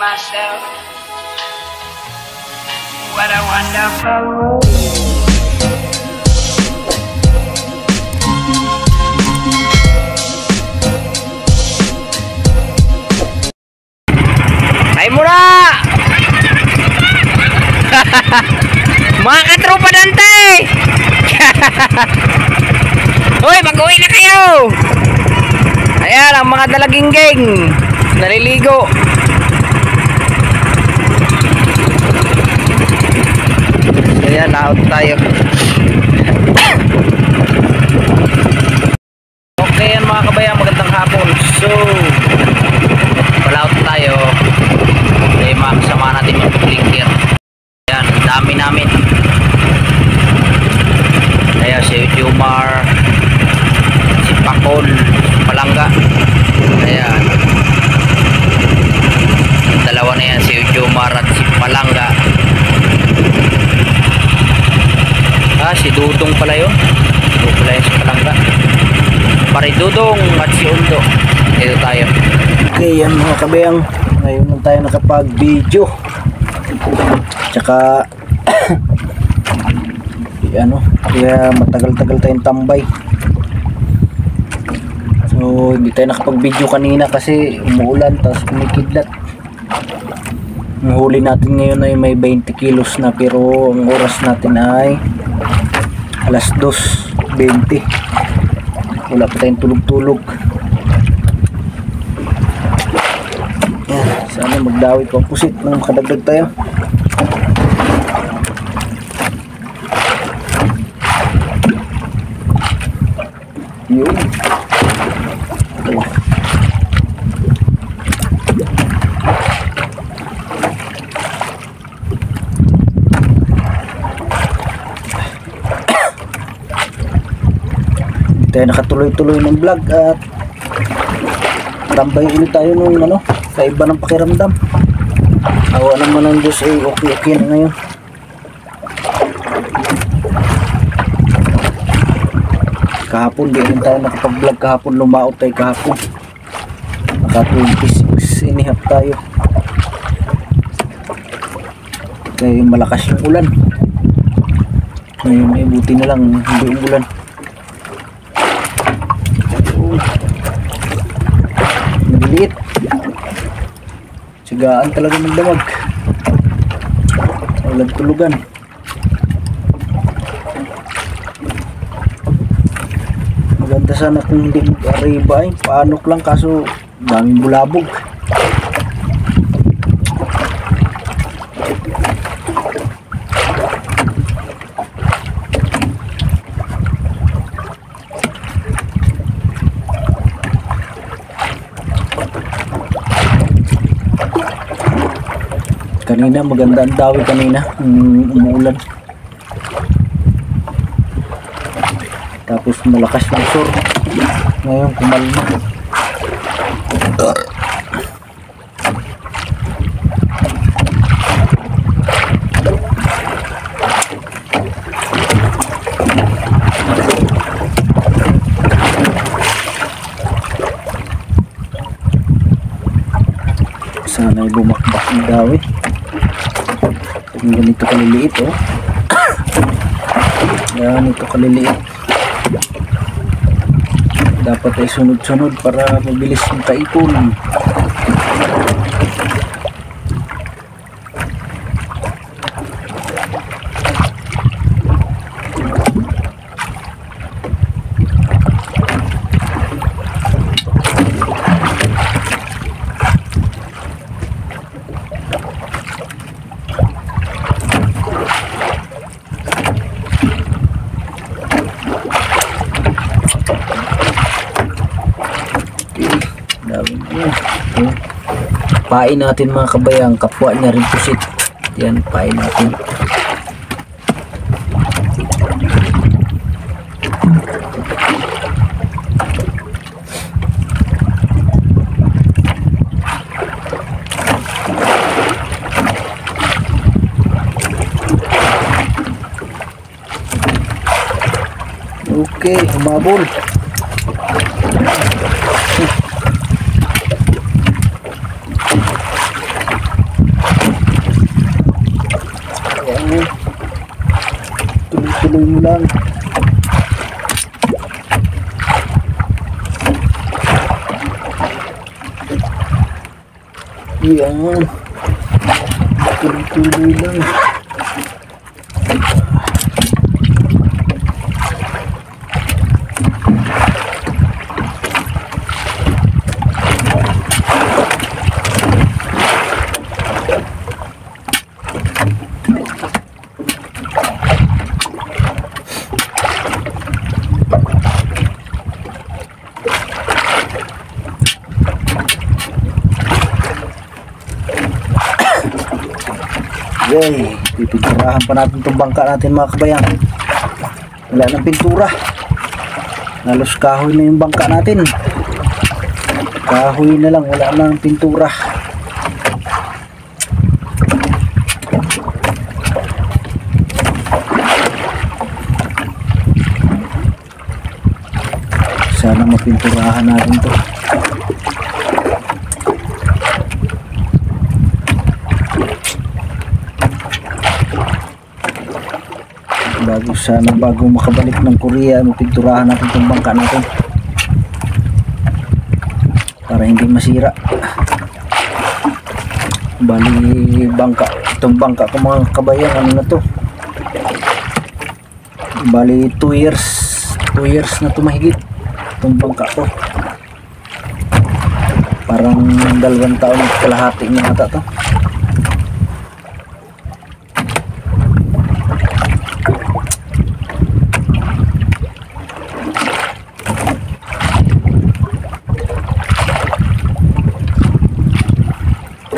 myself, what a wonderful world. Ay muna! Mga katropa Dante! Hoy, mag-uwi na kayo! Ayan ang mga dalagingging naliligo. Ayan, naot tayo. Okay yan mga kabayan, magandang hapon. So, palaot tayo. Ay makasama natin yung blinker. Ayan, dami namin. Ayan, si Jumar, si Pakol, Palangga. Ayan, dalawa na yan, si Jumar at si Palangga. Si Dudong pala yun. Dudong pala yun si Palangga. Pare Dudong at si Undo. Dito tayo. Okay, yan mga kabayang, ngayon lang tayo nakapag-video. Tsaka kaya matagal-tagal tayong tambay. So hindi tayo nakapag-video kanina kasi umuulan tapos kumikidlat. Ang huli natin ngayon ay may 20 kilos na, pero ang oras natin ay alas 2:20. Wala pa tayong tulog-tulog. Yan, sana magdawi ko ang pusit nang makadagdag tayo. Yun. Tayo nakatuloy-tuloy ng vlog at tambay ulit tayo nung kaiba ng pakiramdam. Awa naman ng Diyos ay okay na ngayon. Kahapon di rin tayo nakapag-vlog kahapon, lumaot tayo kahapon. Naka 26 inihap tayo. Kaya malakas yung ulan. Ngayon ay buti na lang hindi umulan. Nagiliit. Sigaan talaga magdamag. Walang tulugan. Maganda sana kung hindi mag-arriba ay paanok lang, kaso daming bulabog. Kanina maganda ang dawi kanina, umuulan. Tapos malakas yung sur. Ngayon kumalma. Sana ay bumakbak ng dawi. Ganito kaliliit, oh. Ganito kaliliit. Dapat ay sunod-sunod para mabilis yung kaipon. Pain natin mga kabayang, kapwa niya rin pusit. Yan, pain natin. Okay, humabol. Yan. Tuloy-tuloy lang. Yay, pipinturahan pa natin itong bangka natin mga kabayan. Wala nang pintura. Halos kahoy na yung bangka natin. Kahoy na lang, wala nang pintura. Sana mapinturahan natin to. Bago makabalik ng Korea, mapinturahan natin itong bangka natin para hindi masira. Bali bangka, itong bangka ko mga kabayan, ano na to, bali 2 years na to mahigit itong bangka ko. Parang 2 taon at kalahati na ata to.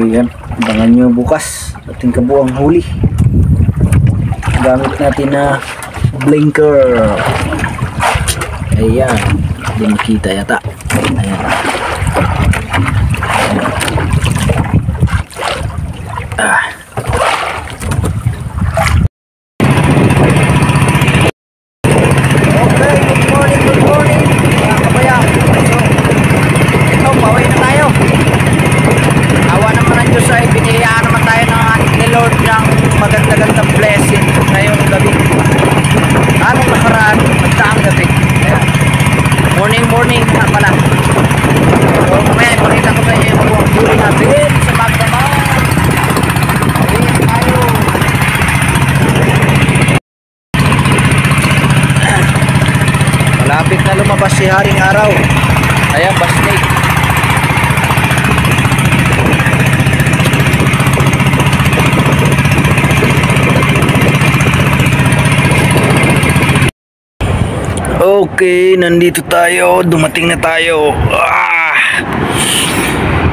Yan, abangan nyo bukas ating kabuang huli. Gamit natin na blinker. Ayan, hindi makita yata. Ayan. Okay, good morning mga kabayan. So, ito, pauwi na tayo. Awa naman ang Diyos ay biniyayaan naman tayo ng ating ni Lord ng maganda-gandang blessing ngayong gabi. Anong nakaraan? Magdaang gabi. Ayan. Morning na pala. So mamaya ipakita ko sa inyo yung buwang huli natin sa Magdamag. Ayan tayo. Malapit na lumabas si Haring Araw. Ayan, basnake. Okay, nandito tayo. Dumating na tayo.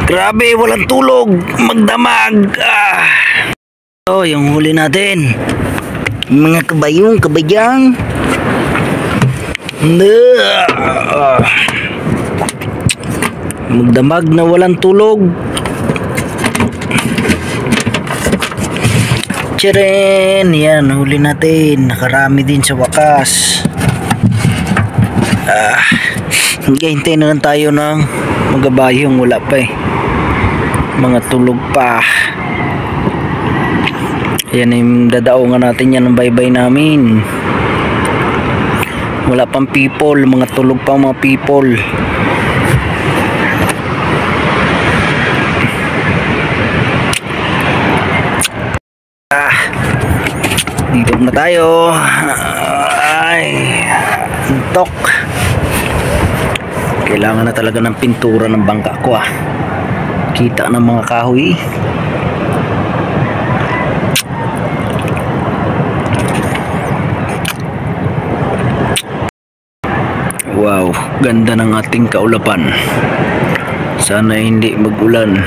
Grabe, walang tulog. Magdamag. Oh, yung huli natin. Mga kabayang. Magdamag na walang tulog. Tcharan! Yan, huli natin. Nakarami din sa wakas. Hintay na lang tayo ng magabayong, wala pa eh, mga tulog pa. Yan yung dadaongan natin yan ng baybay namin. Wala pang people, mga tulog pa mga people. Dito na tayo. Ay, antok. Kailangan na talaga ng pintura ng bangka ko Kita ng mga kahoy. Wow, ganda ng ating kaulapan. Sana hindi mag-ulan.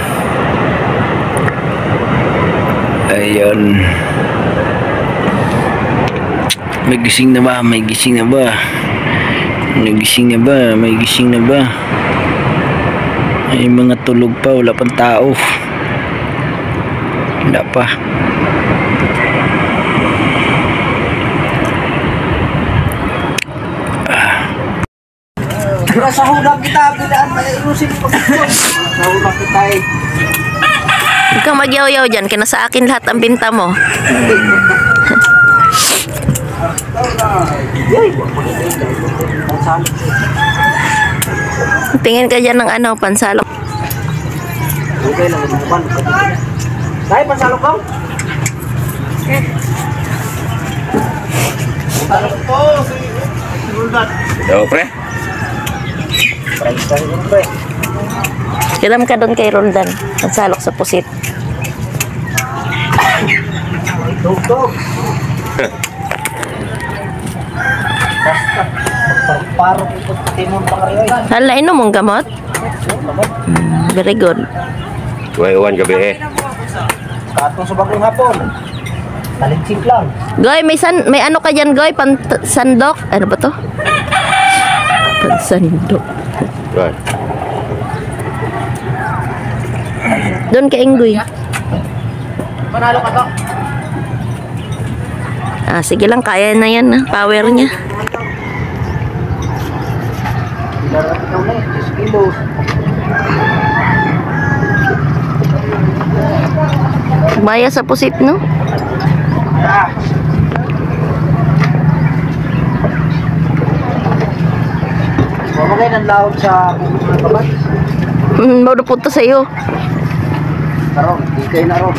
Ayan. May gising na ba? May gising na ba? May gising na ba? May gising na ba? Ay mga tulog pa, wala pang tao. Wala pa. Sa hulang kita, bilaan mairusin ko. Sa hulang kita eh. Huwag kang magyaw-yaw dyan, kaya sa akin lahat ang binta mo. Tingin ka dyan ng ano, pansalo. Okay lang yung bukan. Dahil pansalo ko? Yo, pre. Price tayo yun, pre. Kilam ka doon kay Roldan. Nagsalok sa pusit. Dog. Basta. Pagparparo ko sa timon pa kayo. Hala, inom mong gamot? Very good. Iwan gabi eh. Katong sa bagong hapon. Taligsik lang. Goy, may ano ka dyan, Goy? Sandok? Ano ba to? Pansandok. Right. Doon ka, Inggoy. Manalo ka to. Ah, sige lang, kaya na yan. Power niya. Darat ikaw na 10 kilos. Maya sa pusit, no? Mamagay ng laot sa mga babat. Maudupot to sa'yo. Karon, di kayo na ron.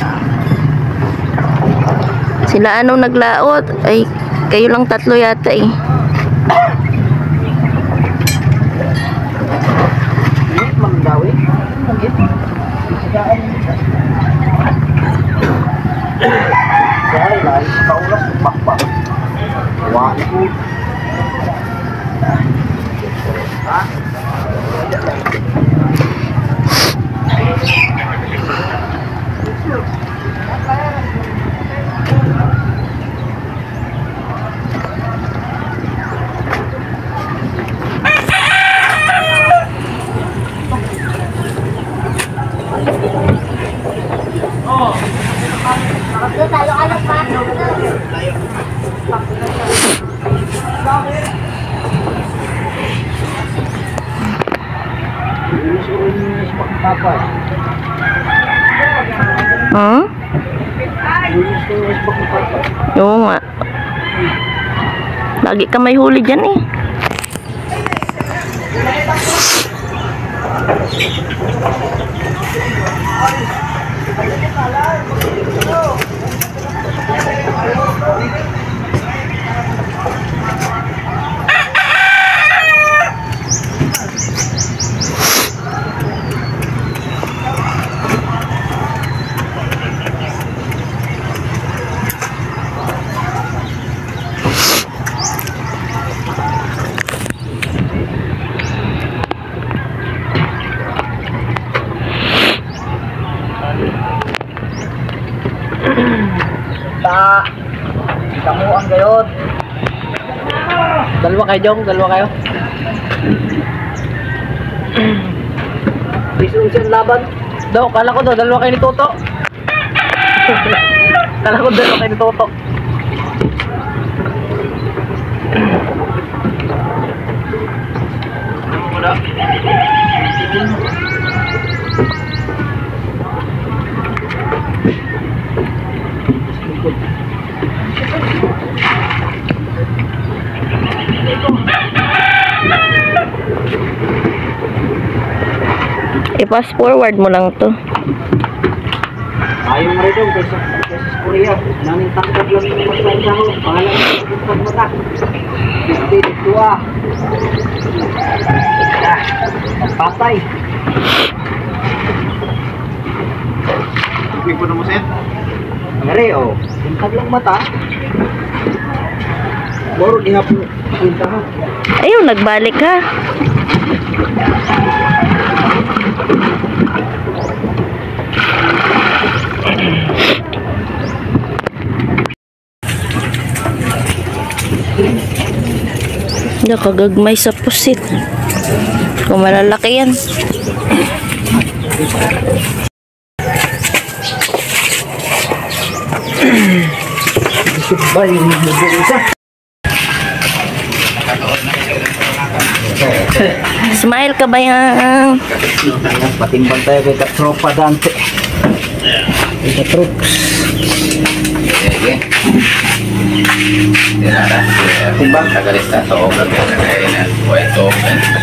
Sila ano naglaot? Ay, kayo lang tatlo yata eh. Init man daw eh. Init. Sigaan. Siya, lahat sa kaulas, bakbak. Wali ko. Ha? Hmm? Oo nga. Lagi ka may huli dyan eh. Kamuang gayon. Dalawa kayo, Jong. Dalawa kayo. Bisun siya laban. Daw, kala ko daw, dalawa kayo ni Toto. Kala ko dalawa kayo ni Toto. I-fast forward mo lang to. Ayaw nga rin doon kaysa sa Korea. Naning takot lang yung mas sa ho. Pangalan yung pagmata. Dito ah. Patay. Hindi po na mo set? Ngari oh. Tintag lang mata. Moro di nga po. Tinta ha. Ayun, nagbalik ha. Nakagagmay sa pusit. Kung malalaki yan. Ba yung isa? Smile ka ba yan? Patimbang tayo kay Katropa Dante. Kay Katrops. Sige. Dinara. Timbang. Tagalista. Toogan. Kaya buhay to.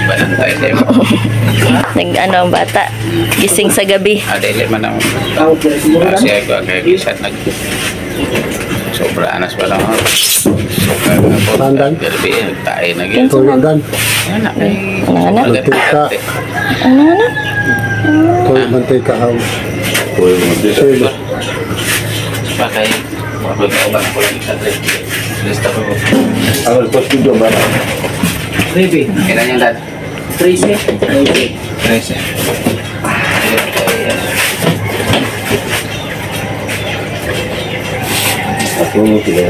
Banantay tayo. Nag-ano ang bata. Gising sa gabi. Adili man ang siya ko kaya gisat nag sobra anas pa lang Pandan. gabi tayo na gid Tulogan. anak ay Anak? Mantika. Ano na? Tuloy mantika ang sili. pakai obat ko lang sa trip lista ko Awal po studio ba? Baby, kailan yung dad 13. 13 Ako mo sila.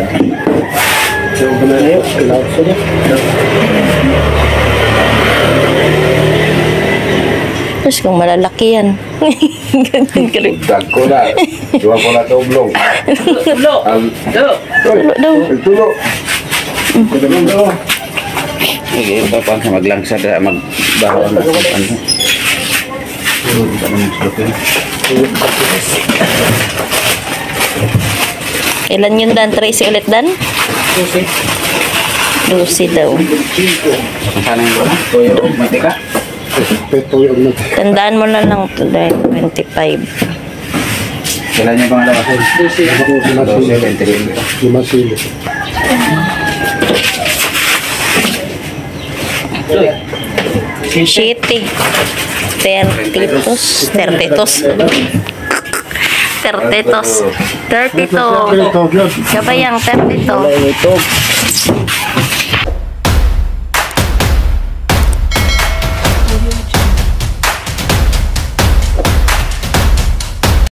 So, ganun kailangan sila. Tapos kung malalaki yan. Ganun ka rin. Dagko na. Dua ko na tublong. Tulo. Ang Tulo. Tulo daw. tulo. Kudaman daw. sige papan sa maglangsad magbaho na ano Kailan yun Dan? Tracy ulit Dan? Susi. Lucy daw. sana yung bola toyo mantika Peto yung natin. Tandaan mo na lang to dahil 25. kailan yung pangalawa Susi. Ako lima sili. 5 sili. Shitty. 32. 32. Ito yun. Kabayang 32. Wala yung ito.